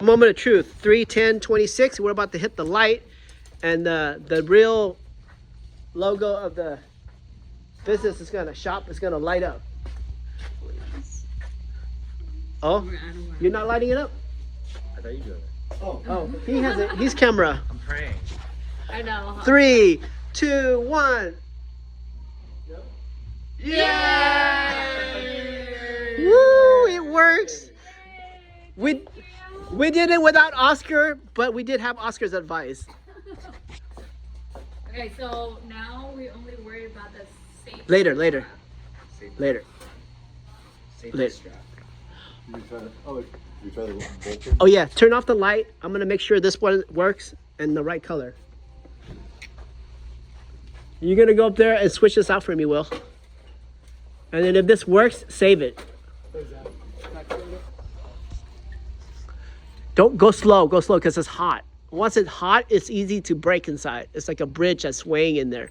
Moment of truth. 3:10:26. We're about to hit the light, and the real logo of the business is gonna light up. Oh, you're not lighting it up? I thought you doing it. Oh, he has it. He's camera. I'm praying. I know. 3, 2, 1. Yeah! Woo! It works. We did it without Oscar, but we did have Oscar's advice. Okay, so now we only worry about the safety. Later. Safety Later. strap. You try the bolt? Oh yeah, turn off the light. I'm gonna make sure this one works and the right color. You're gonna go up there and switch this out for me, Will. And then if this works, save it. Don't go slow because it's hot. Once it's hot, it's easy to break inside. It's like a bridge that's swaying in there.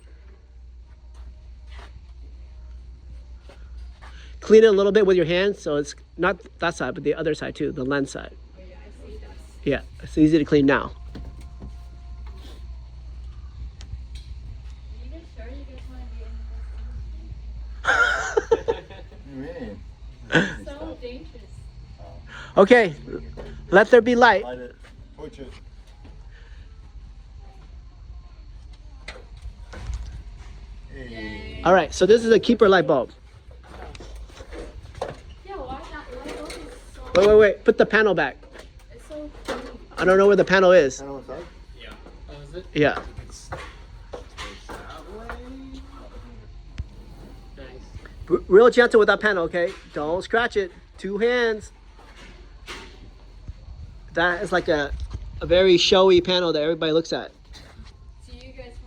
Clean it a little bit with your hands so it's not that side, but the other side too, the lens side. Oh, yeah, I see that. Yeah, it's easy to clean now. Are you guys sure you guys want to be in What do you mean? this? So dangerous. Okay, let there be light. Light it. Push it. Hey. All right, so this is a keeper light bulb. Yeah, why not? Why don't it's so, Wait. Put the panel back. it's so clean. I don't know where the panel is. Panel inside? Yeah. Oh, is it? Yeah. Real gentle with that panel, okay? Don't scratch it. 2 hands. That is like a very showy panel that everybody looks at.